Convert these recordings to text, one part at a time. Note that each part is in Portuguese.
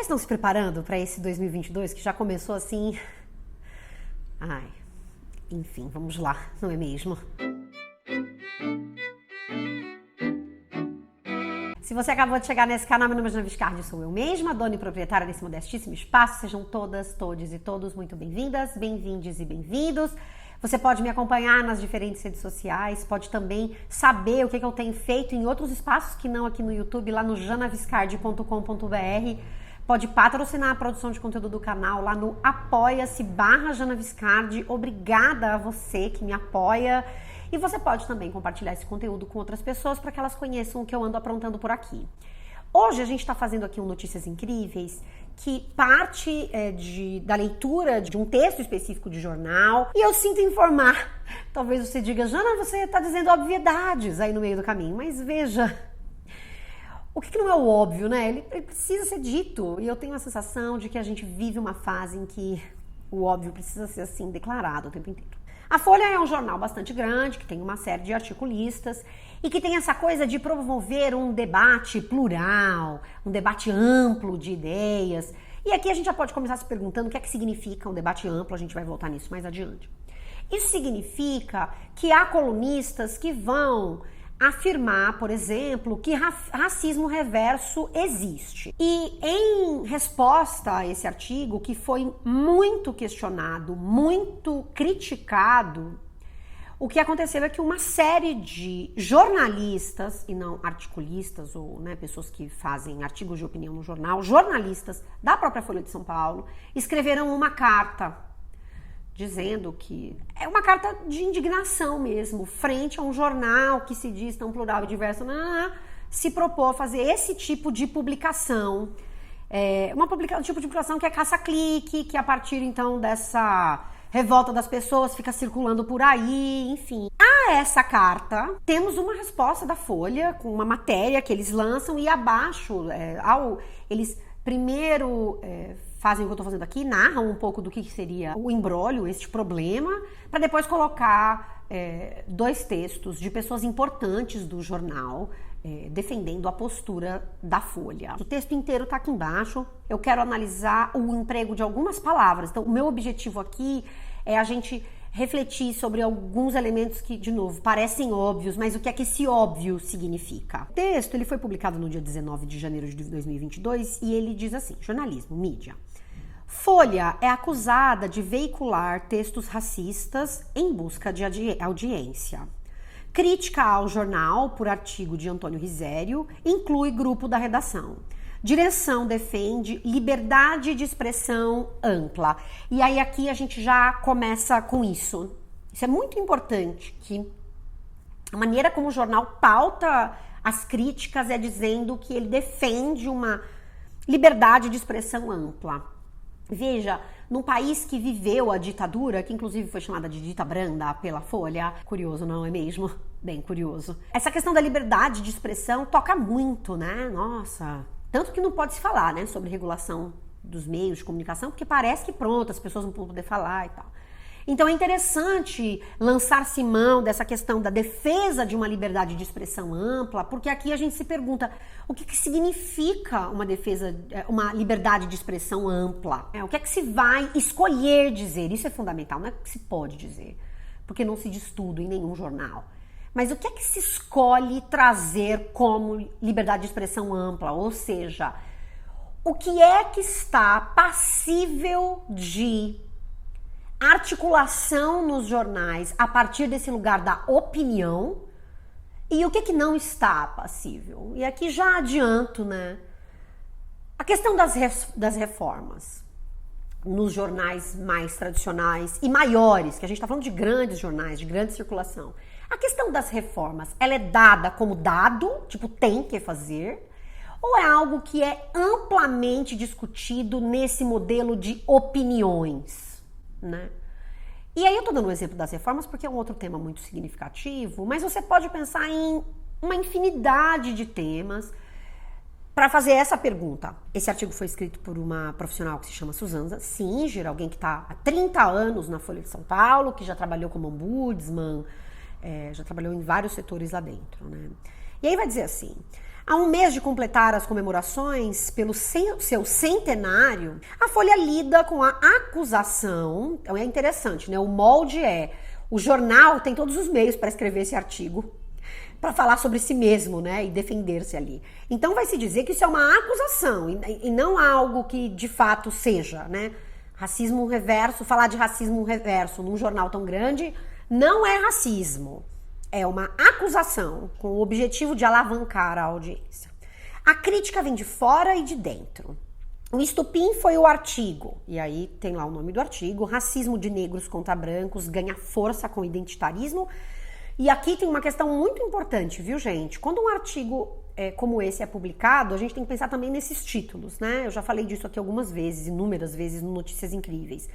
estão se preparando para esse 2022 que já começou assim? Ai, enfim, vamos lá, não é mesmo? Se você acabou de chegar nesse canal, meu nome é Jana Viscardi, sou eu mesma, dona e proprietária desse modestíssimo espaço. Sejam todas, todes e todos muito bem-vindas, bem-vindes e bem-vindos. Você pode me acompanhar nas diferentes redes sociais, pode também saber o que eu tenho feito em outros espaços que não aqui no YouTube, lá no janaviscardi.com.br. Pode patrocinar a produção de conteúdo do canal lá no apoia-se/Jana Viscardi. Obrigada a você que me apoia. E você pode também compartilhar esse conteúdo com outras pessoas para que elas conheçam o que eu ando aprontando por aqui. Hoje a gente está fazendo aqui um Notícias Incríveis que parte da leitura de um texto específico de jornal. E eu sinto informar, talvez você diga, Jana, você está dizendo obviedades aí no meio do caminho, mas veja, o que não é o óbvio, né? Ele precisa ser dito. E eu tenho a sensação de que a gente vive uma fase em que o óbvio precisa ser assim declarado o tempo inteiro. A Folha é um jornal bastante grande, que tem uma série de articulistas e que tem essa coisa de promover um debate plural, um debate amplo de ideias. E aqui a gente já pode começar se perguntando o que é que significa um debate amplo, a gente vai voltar nisso mais adiante. Isso significa que há colunistas que vão afirmar, por exemplo, que racismo reverso existe. E em resposta a esse artigo, que foi muito questionado, muito criticado, o que aconteceu é que uma série de jornalistas, e não articulistas, ou pessoas que fazem artigos de opinião no jornal, jornalistas da própria Folha de São Paulo, escreveram uma carta dizendo que é uma carta de indignação mesmo, frente a um jornal que se diz tão plural e diverso, se propôs a fazer esse tipo de publicação. Um tipo de publicação que é caça-clique, que a partir então dessa revolta das pessoas fica circulando por aí, enfim. A essa carta, temos uma resposta da Folha, com uma matéria que eles lançam e abaixo, eles primeiro fazem o que eu estou fazendo aqui, narram um pouco do que seria o imbróglio, este problema, para depois colocar dois textos de pessoas importantes do jornal defendendo a postura da Folha. O texto inteiro está aqui embaixo. Eu quero analisar o emprego de algumas palavras. Então, o meu objetivo aqui é a gente refletir sobre alguns elementos que, de novo, parecem óbvios, mas o que é que esse óbvio significa? O texto ele foi publicado no dia 19 de janeiro de 2022 e ele diz assim, jornalismo, mídia. Folha é acusada de veicular textos racistas em busca de audiência. Crítica ao jornal por artigo de Antônio Risério inclui grupo da redação. Direção defende liberdade de expressão ampla. E aí aqui a gente já começa com isso. Isso é muito importante, que a maneira como o jornal pauta as críticas é dizendo que ele defende uma liberdade de expressão ampla. Veja, num país que viveu a ditadura, que inclusive foi chamada de dita branda pela Folha, curioso, não é mesmo? Bem curioso. Essa questão da liberdade de expressão toca muito, né? Nossa, tanto que não pode se falar, né, sobre regulação dos meios de comunicação, porque parece que pronto, as pessoas não vão poder falar e tal. Então é interessante lançar-se mão dessa questão da defesa de uma liberdade de expressão ampla, porque aqui a gente se pergunta o que significa uma defesa, uma liberdade de expressão ampla? O que é que se vai escolher dizer? Isso é fundamental, não é o que se pode dizer, porque não se diz tudo em nenhum jornal. Mas o que é que se escolhe trazer como liberdade de expressão ampla? Ou seja, o que é que está passível de articulação nos jornais a partir desse lugar da opinião e o que não está passível? E aqui já adianto, né? A questão das reformas nos jornais mais tradicionais e maiores, que a gente está falando de grandes jornais, de grande circulação. A questão das reformas, ela é dada como dado, tipo, tem que fazer, ou é algo que é amplamente discutido nesse modelo de opiniões, né? E aí eu tô dando o exemplo das reformas porque é um outro tema muito significativo, mas você pode pensar em uma infinidade de temas para fazer essa pergunta. Esse artigo foi escrito por uma profissional que se chama Suzana Singer, alguém que está há 30 anos na Folha de São Paulo, que já trabalhou como ombudsman, já trabalhou em vários setores lá dentro, né? E aí vai dizer assim, Há um mês de completar as comemorações pelo seu centenário, a Folha lida com a acusação. Então é interessante, né? O molde o jornal tem todos os meios para escrever esse artigo, para falar sobre si mesmo, né? E defender-se ali. Então vai se dizer que isso é uma acusação e não algo que de fato seja, né? Racismo reverso, falar de racismo reverso num jornal tão grande não é racismo. É uma acusação com o objetivo de alavancar a audiência. A crítica vem de fora e de dentro. O estopim foi o artigo, e aí tem lá o nome do artigo, racismo de negros contra brancos ganha força com identitarismo. E aqui tem uma questão muito importante, viu, gente? Quando um artigo como esse é publicado, a gente tem que pensar também nesses títulos, né? Eu já falei disso aqui algumas vezes, inúmeras vezes, no Notícias Incríveis.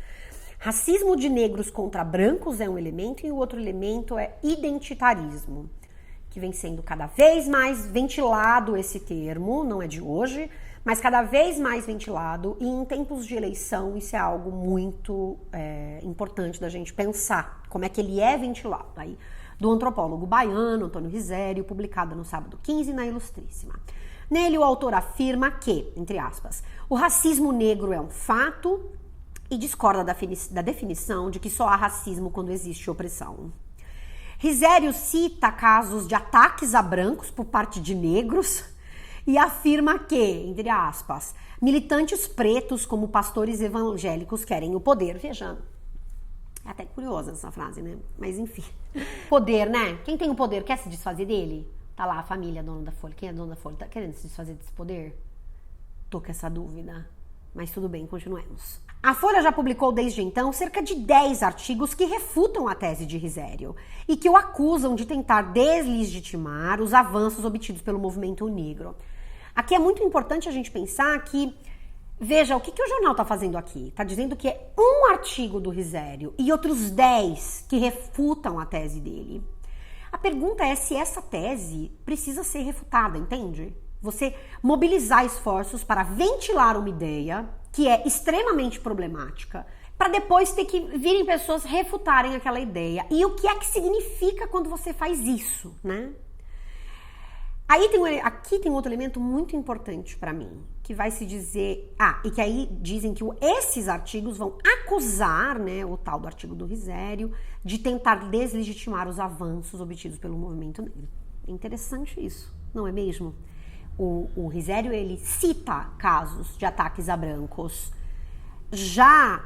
Racismo de negros contra brancos é um elemento e o outro elemento é identitarismo, que vem sendo cada vez mais ventilado esse termo, não é de hoje, mas cada vez mais ventilado, e em tempos de eleição isso é algo muito importante da gente pensar, como é que ele é ventilado. Aí, do antropólogo baiano, Antônio Risério, publicada no sábado 15 na Ilustríssima. Nele o autor afirma que, entre aspas, o racismo negro é um fato e discorda da definição de que só há racismo quando existe opressão. Risério cita casos de ataques a brancos por parte de negros e afirma que, entre aspas, militantes pretos como pastores evangélicos querem o poder. Veja, é até curiosa essa frase, né? Mas enfim. Poder, né? Quem tem o poder quer se desfazer dele? Tá lá a família, dona da Folha. Quem é dona da Folha? Tá querendo se desfazer desse poder? Tô com essa dúvida. Mas tudo bem, continuemos. A Folha já publicou desde então cerca de 10 artigos que refutam a tese de Risério e que o acusam de tentar deslegitimar os avanços obtidos pelo movimento negro. Aqui é muito importante a gente pensar que, veja, o que o jornal está fazendo aqui? Está dizendo que é um artigo do Risério e outros 10 que refutam a tese dele. A pergunta é se essa tese precisa ser refutada, entende? Você mobilizar esforços para ventilar uma ideia que é extremamente problemática, para depois ter que virem pessoas refutarem aquela ideia. E o que é que significa quando você faz isso, né? Aqui tem outro elemento muito importante para mim, que vai se dizer... e que aí dizem que esses artigos vão acusar, né, o tal do artigo do Risério, de tentar deslegitimar os avanços obtidos pelo movimento negro. É interessante isso, não é mesmo? O Risério, ele cita casos de ataques a brancos. Já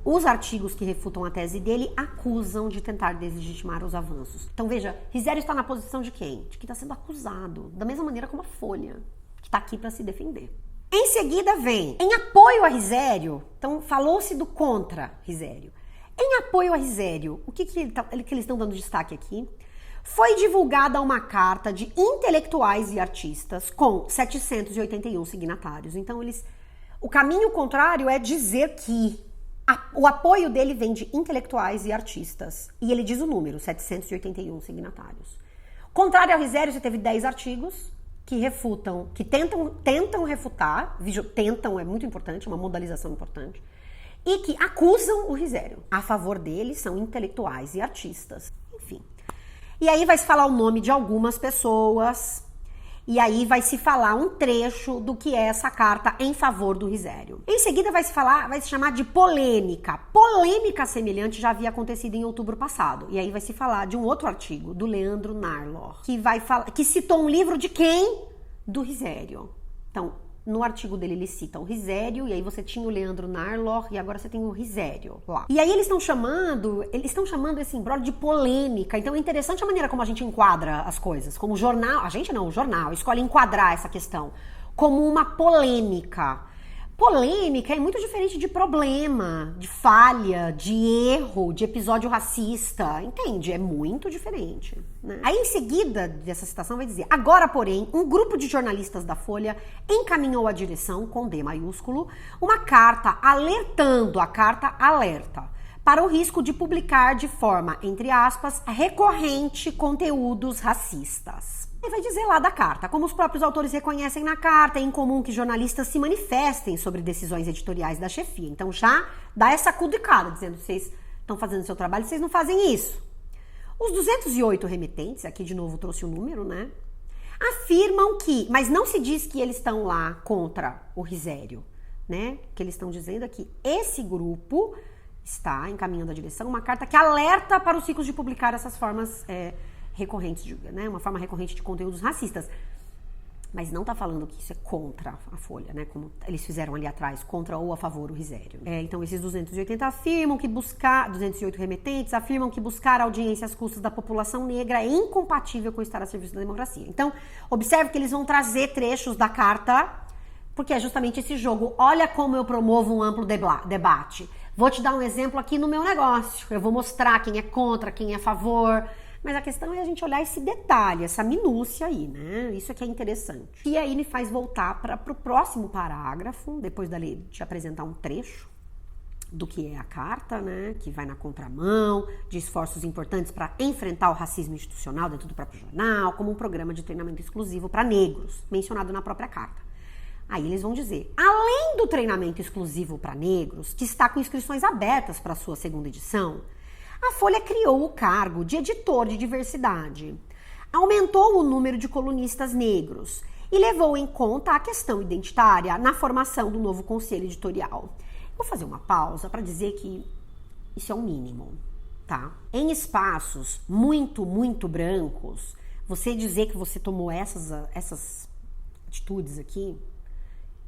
os artigos que refutam a tese dele acusam de tentar deslegitimar os avanços. Então veja, Risério está na posição de quem? De quem está sendo acusado, da mesma maneira como a Folha, que está aqui para se defender. Em seguida vem, em apoio a Risério, então falou-se do contra Risério. Em apoio a Risério, o que eles estão dando destaque aqui? Foi divulgada uma carta de intelectuais e artistas com 781 signatários. Então, o caminho contrário é dizer que o apoio dele vem de intelectuais e artistas. E ele diz o número, 781 signatários. Contrário ao Risério, você teve 10 artigos que refutam, que tentam refutar, tentam é muito importante, uma modalização importante, e que acusam o Risério. A favor dele são intelectuais e artistas. Enfim. E aí vai se falar o nome de algumas pessoas, e aí vai se falar um trecho do que é essa carta em favor do Risério. Em seguida vai se chamar de polêmica. Polêmica semelhante já havia acontecido em outubro passado. E aí vai se falar de um outro artigo, do Leandro Narlor, que citou um livro de quem? Do Risério. Então, no artigo dele ele cita o Risério, e aí você tinha o Leandro Narlor, e agora você tem o Risério lá. E aí eles estão chamando esse imbróglio de polêmica. Então é interessante a maneira como a gente enquadra as coisas. Como o jornal, o jornal escolhe enquadrar essa questão como uma polêmica. Polêmica é muito diferente de problema, de falha, de erro, de episódio racista, entende? É muito diferente, né? Aí em seguida dessa citação vai dizer: agora, porém, um grupo de jornalistas da Folha encaminhou à direção, com D maiúsculo, uma carta alertando, a carta alerta, para o risco de publicar de forma, entre aspas, recorrente conteúdos racistas. E vai dizer lá da carta, como os próprios autores reconhecem na carta, é incomum que jornalistas se manifestem sobre decisões editoriais da chefia. Então já dá essa cutucada, dizendo: vocês estão fazendo o seu trabalho, vocês não fazem isso. Os 208 remetentes, aqui de novo trouxe o número, né? afirmam que, mas não se diz que eles estão lá contra o Risério, né? O que eles estão dizendo é que esse grupo está encaminhando a direção uma carta que alerta para os ciclos de publicar essas formas recorrentes, né? Uma forma recorrente de conteúdos racistas. Mas não está falando que isso é contra a Folha, né? Como eles fizeram ali atrás, contra ou a favor o Risério. Então, esses 280 afirmam que 208 remetentes afirmam que buscar audiência às custas da população negra é incompatível com estar a serviço da democracia. Então, observe que eles vão trazer trechos da carta, porque é justamente esse jogo. Olha como eu promovo um amplo debate. Vou te dar um exemplo aqui no meu negócio. Eu vou mostrar quem é contra, quem é a favor. Mas a questão é a gente olhar esse detalhe, essa minúcia aí, né? Isso é que é interessante. E aí me faz voltar para o próximo parágrafo, depois dali de apresentar um trecho do que é a carta, né? Que vai na contramão de esforços importantes para enfrentar o racismo institucional dentro do próprio jornal, como um programa de treinamento exclusivo para negros, mencionado na própria carta. Aí eles vão dizer, além do treinamento exclusivo para negros, que está com inscrições abertas para a sua segunda edição, a Folha criou o cargo de editor de diversidade, aumentou o número de colunistas negros e levou em conta a questão identitária na formação do novo conselho editorial. Vou fazer uma pausa para dizer que isso é um mínimo, tá? Em espaços muito, muito brancos, você dizer que você tomou essas atitudes aqui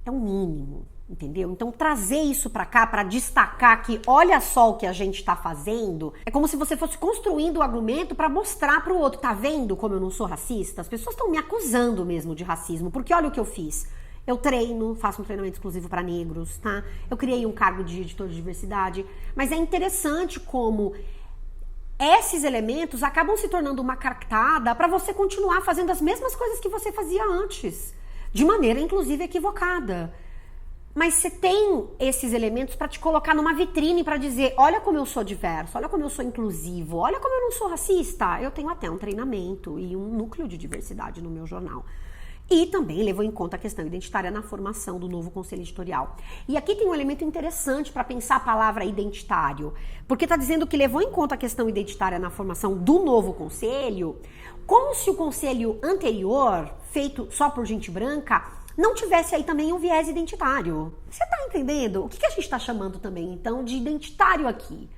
é um mínimo. Entendeu? Então, trazer isso pra cá, pra destacar que olha só o que a gente tá fazendo, é como se você fosse construindo o argumento pra mostrar pro outro, tá vendo como eu não sou racista? As pessoas estão me acusando mesmo de racismo, porque olha o que eu fiz. Eu treino, faço um treinamento exclusivo pra negros, tá? Eu criei um cargo de editor de diversidade, mas é interessante como esses elementos acabam se tornando uma cartada pra você continuar fazendo as mesmas coisas que você fazia antes, de maneira inclusive equivocada. Mas você tem esses elementos para te colocar numa vitrine para dizer, olha como eu sou diverso, olha como eu sou inclusivo, olha como eu não sou racista. Eu tenho até um treinamento e um núcleo de diversidade no meu jornal. E também levou em conta a questão identitária na formação do novo conselho editorial. E aqui tem um elemento interessante para pensar a palavra identitário, porque está dizendo que levou em conta a questão identitária na formação do novo conselho, como se o conselho anterior, feito só por gente branca, não tivesse aí também um viés identitário. Você tá entendendo? O que a gente tá chamando também, então, de identitário aqui?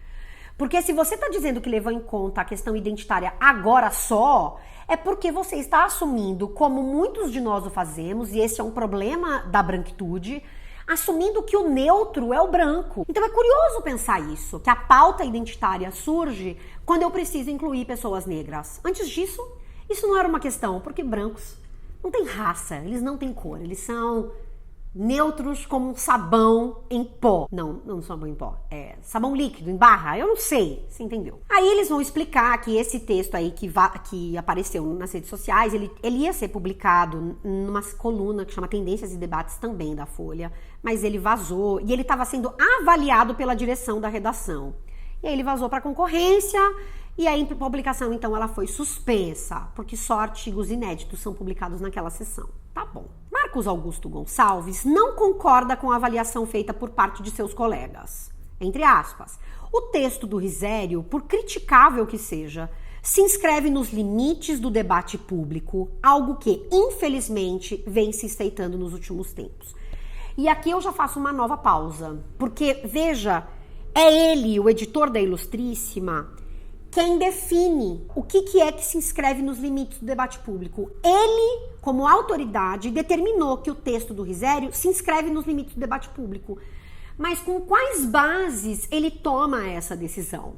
Porque se você tá dizendo que levou em conta a questão identitária agora só, é porque você está assumindo, como muitos de nós o fazemos, e esse é um problema da branquitude, assumindo que o neutro é o branco. Então é curioso pensar isso, que a pauta identitária surge quando eu preciso incluir pessoas negras. Antes disso, isso não era uma questão, porque brancos não tem raça, eles não têm cor, eles são neutros como um sabão em pó. Não sabão em pó, é sabão líquido, em barra, eu não sei, você entendeu? Aí eles vão explicar que esse texto aí que apareceu nas redes sociais, ele ia ser publicado numa coluna que chama Tendências e Debates também da Folha, mas ele vazou e ele estava sendo avaliado pela direção da redação. E aí ele vazou para a concorrência. E aí, a publicação, então, ela foi suspensa, porque só artigos inéditos são publicados naquela sessão. Tá bom. Marcos Augusto Gonçalves não concorda com a avaliação feita por parte de seus colegas. Entre aspas, o texto do Risério, por criticável que seja, se inscreve nos limites do debate público, algo que, infelizmente, vem se estreitando nos últimos tempos. E aqui eu já faço uma nova pausa, porque, veja, é ele, o editor da Ilustríssima, quem define o que é que se inscreve nos limites do debate público. Ele, como autoridade, determinou que o texto do Risério se inscreve nos limites do debate público. Mas com quais bases ele toma essa decisão?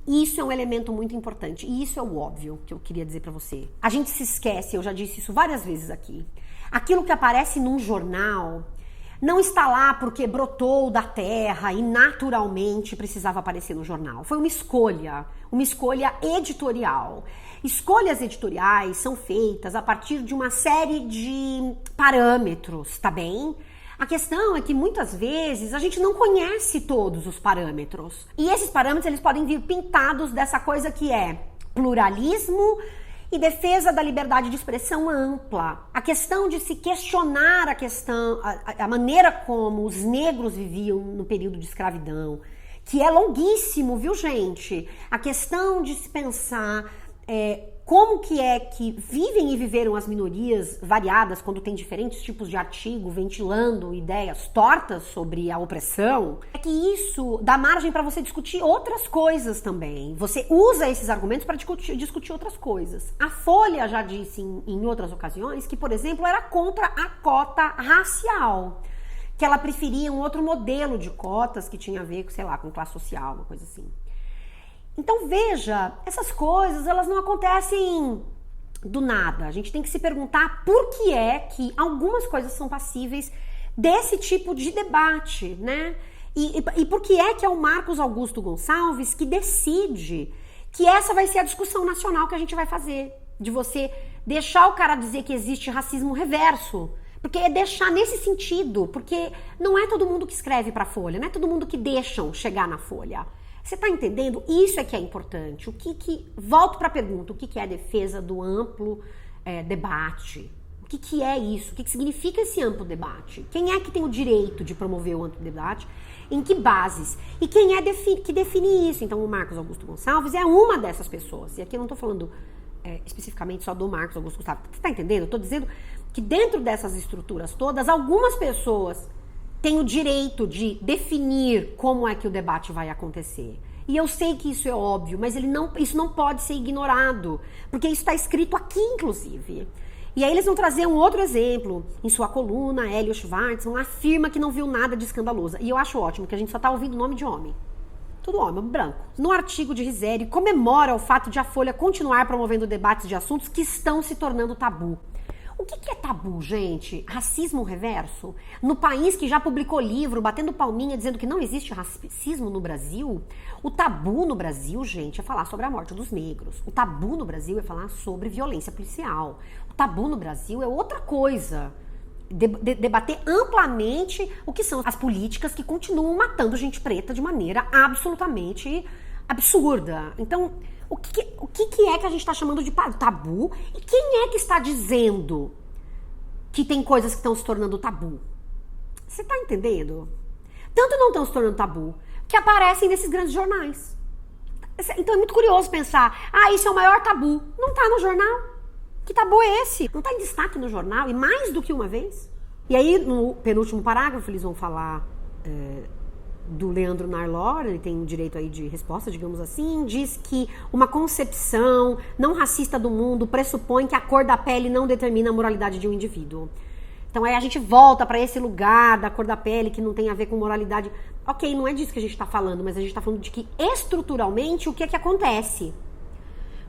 Isso é um elemento muito importante. E isso é o óbvio que eu queria dizer para você. A gente se esquece, eu já disse isso várias vezes aqui. Aquilo que aparece num jornal não está lá porque brotou da terra e naturalmente precisava aparecer no jornal. Foi uma escolha editorial. Escolhas editoriais são feitas a partir de uma série de parâmetros, tá bem? A questão é que muitas vezes a gente não conhece todos os parâmetros. E esses parâmetros eles podem vir pintados dessa coisa que é pluralismo e defesa da liberdade de expressão ampla. A questão de se questionar a maneira como os negros viviam no período de escravidão, que é longuíssimo, viu, gente? A questão de se pensar como que é que vivem e viveram as minorias variadas quando tem diferentes tipos de artigo ventilando ideias tortas sobre a opressão, é que isso dá margem para você discutir outras coisas também. Você usa esses argumentos para discutir outras coisas. A Folha já disse em outras ocasiões que, por exemplo, era contra a cota racial, que ela preferia um outro modelo de cotas que tinha a ver, sei lá, com classe social, uma coisa assim. Então veja, essas coisas elas não acontecem do nada. A gente tem que se perguntar por que é que algumas coisas são passíveis desse tipo de debate, né? E por que é que é o Marcos Augusto Gonçalves que decide que essa vai ser a discussão nacional que a gente vai fazer, de você deixar o cara dizer que existe racismo reverso. Porque é deixar nesse sentido, porque não é todo mundo que escreve para a Folha, não é todo mundo que deixam chegar na Folha. Você tá entendendo? Isso é que é importante. Volto para a pergunta, o que é a defesa do amplo debate? O que é isso? O que significa esse amplo debate? Quem é que tem o direito de promover o amplo debate? Em que bases? E quem é que define isso? Então o Marcos Augusto Gonçalves é uma dessas pessoas. E aqui eu não tô falando especificamente só do Marcos Augusto Gonçalves. Você tá entendendo? Eu tô dizendo que dentro dessas estruturas todas, algumas pessoas tem o direito de definir como é que o debate vai acontecer. E eu sei que isso é óbvio, mas isso não pode ser ignorado, porque isso está escrito aqui, inclusive. E aí eles vão trazer um outro exemplo. Em sua coluna, Hélio Schwartzman afirma que não viu nada de escandaloso. E eu acho ótimo, que a gente só está ouvindo o nome de homem. Tudo homem, branco. No artigo de Rizeri, comemora o fato de a Folha continuar promovendo debates de assuntos que estão se tornando tabu. O que é tabu, gente? Racismo reverso? No país que já publicou livro, batendo palminha, dizendo que não existe racismo no Brasil, o tabu no Brasil, gente, é falar sobre a morte dos negros. O tabu no Brasil é falar sobre violência policial. O tabu no Brasil é outra coisa. Debater amplamente o que são as políticas que continuam matando gente preta de maneira absolutamente absurda. Então, o que é que a gente está chamando de tabu? E quem é que está dizendo que tem coisas que estão se tornando tabu? Você está entendendo? Tanto não estão se tornando tabu, que aparecem nesses grandes jornais. Então é muito curioso pensar, isso é o maior tabu. Não está no jornal. Que tabu é esse? Não está em destaque no jornal, e mais do que uma vez. E aí, no penúltimo parágrafo, eles vão falar do Leandro Narlor, ele tem um direito aí de resposta, digamos assim, diz que uma concepção não racista do mundo pressupõe que a cor da pele não determina a moralidade de um indivíduo. Então aí a gente volta para esse lugar da cor da pele que não tem a ver com moralidade. Ok, não é disso que a gente está falando, mas a gente está falando de que estruturalmente o que é que acontece?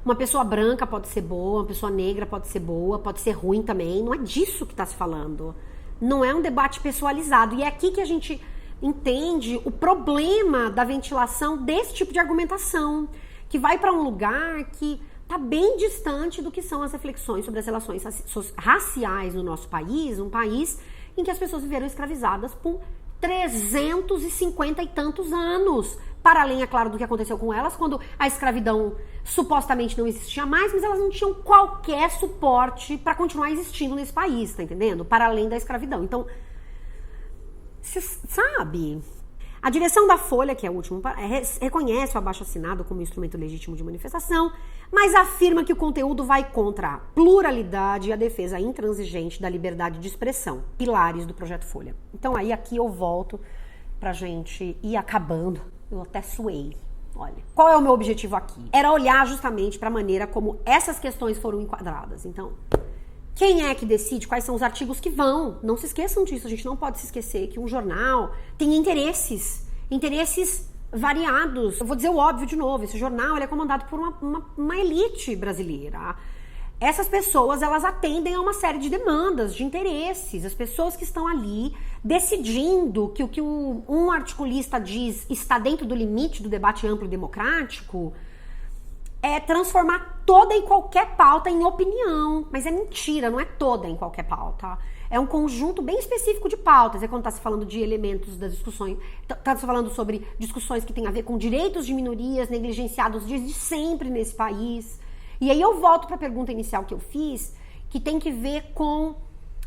Uma pessoa branca pode ser boa, uma pessoa negra pode ser boa, pode ser ruim também, não é disso que está se falando. Não é um debate pessoalizado, e é aqui que a gente entende o problema da ventilação desse tipo de argumentação, que vai para um lugar que está bem distante do que são as reflexões sobre as relações raciais no nosso país, um país em que as pessoas viveram escravizadas por 350 e tantos anos, para além, é claro, do que aconteceu com elas, quando a escravidão supostamente não existia mais, mas elas não tinham qualquer suporte para continuar existindo nesse país, tá entendendo? Para além da escravidão. Então, você sabe, a direção da Folha, que é o último, reconhece o abaixo-assinado como instrumento legítimo de manifestação, mas afirma que o conteúdo vai contra a pluralidade e a defesa intransigente da liberdade de expressão, pilares do Projeto Folha. Então aí aqui eu volto pra gente ir acabando, eu até suei. Olha, qual é o meu objetivo aqui? Era olhar justamente para a maneira como essas questões foram enquadradas. Então, quem é que decide quais são os artigos que vão? Não se esqueçam disso, a gente não pode se esquecer que um jornal tem interesses variados. Eu vou dizer o óbvio de novo, esse jornal ele é comandado por uma elite brasileira. Essas pessoas, elas atendem a uma série de demandas, de interesses. As pessoas que estão ali decidindo que o que um articulista diz está dentro do limite do debate amplo e democrático, é transformar toda e qualquer pauta em opinião. Mas é mentira, não é toda em qualquer pauta. É um conjunto bem específico de pautas. É quando está se falando de elementos das discussões, está se falando sobre discussões que têm a ver com direitos de minorias negligenciados desde sempre nesse país. E aí eu volto para a pergunta inicial que eu fiz, que tem que ver com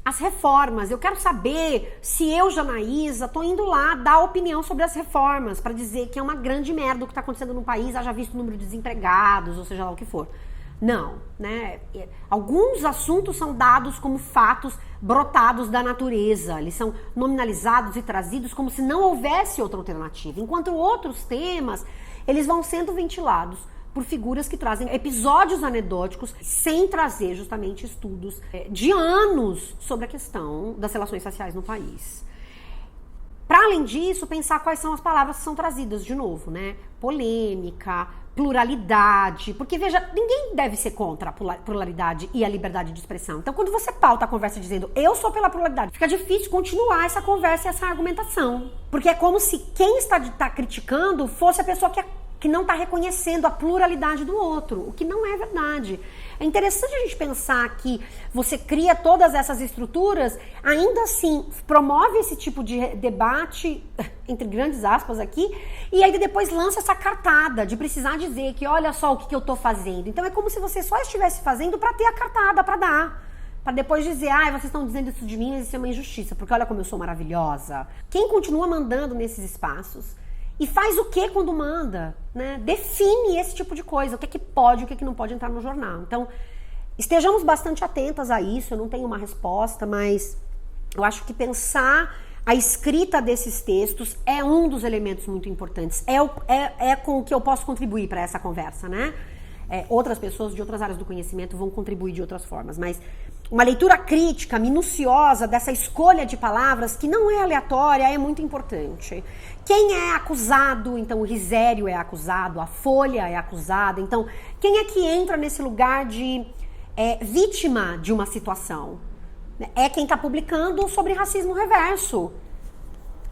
as reformas. Eu quero saber se eu, Janaísa, tô indo lá dar opinião sobre as reformas, para dizer que é uma grande merda o que está acontecendo no país, haja visto o número de desempregados, ou seja lá o que for. Não, né? Alguns assuntos são dados como fatos brotados da natureza, eles são nominalizados e trazidos como se não houvesse outra alternativa, enquanto outros temas, eles vão sendo ventilados por figuras que trazem episódios anedóticos sem trazer justamente estudos de anos sobre a questão das relações raciais no país. Para além disso, pensar quais são as palavras que são trazidas de novo, né? Polêmica, pluralidade, porque veja, ninguém deve ser contra a pluralidade e a liberdade de expressão. Então, quando você pauta a conversa dizendo eu sou pela pluralidade, fica difícil continuar essa conversa e essa argumentação. Porque é como se quem está criticando fosse a pessoa que não está reconhecendo a pluralidade do outro, o que não é verdade. É interessante a gente pensar que você cria todas essas estruturas, ainda assim promove esse tipo de debate, entre grandes aspas aqui, e aí depois lança essa cartada de precisar dizer que olha só o que eu estou fazendo. Então é como se você só estivesse fazendo para ter a cartada, para dar. Para depois dizer, vocês estão dizendo isso de mim, mas isso é uma injustiça, porque olha como eu sou maravilhosa. Quem continua mandando nesses espaços e faz o que quando manda, né? Define esse tipo de coisa, o que pode e o que não pode entrar no jornal. Então, estejamos bastante atentas a isso, eu não tenho uma resposta, mas eu acho que pensar a escrita desses textos é um dos elementos muito importantes, é com o que eu posso contribuir para essa conversa, né? Outras pessoas de outras áreas do conhecimento vão contribuir de outras formas, mas uma leitura crítica, minuciosa dessa escolha de palavras, que não é aleatória, é muito importante. Quem é acusado, então o Risério é acusado, a Folha é acusada, então quem é que entra nesse lugar de vítima de uma situação? É quem está publicando sobre racismo reverso.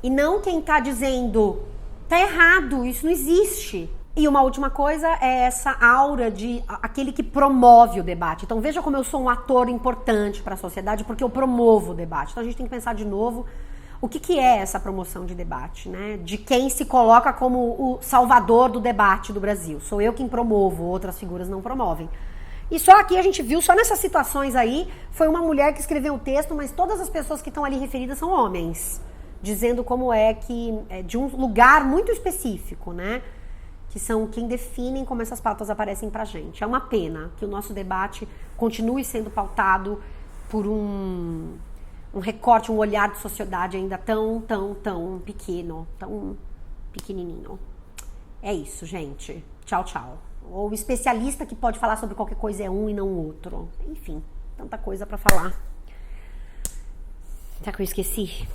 E não quem está dizendo, tá errado, isso não existe. E uma última coisa é essa aura de aquele que promove o debate. Então veja como eu sou um ator importante para a sociedade, porque eu promovo o debate. Então a gente tem que pensar de novo o que é essa promoção de debate, né? De quem se coloca como o salvador do debate do Brasil. Sou eu quem promovo, outras figuras não promovem. E só aqui a gente viu, só nessas situações aí, foi uma mulher que escreveu o texto, mas todas as pessoas que estão ali referidas são homens, dizendo como é que de um lugar muito específico, né? Que são quem definem como essas pautas aparecem pra gente. É uma pena que o nosso debate continue sendo pautado por um recorte, um olhar de sociedade ainda tão pequeno, tão pequenininho. É isso, gente. Tchau, tchau. O especialista que pode falar sobre qualquer coisa é um e não o outro. Enfim, tanta coisa pra falar. Será que eu esqueci?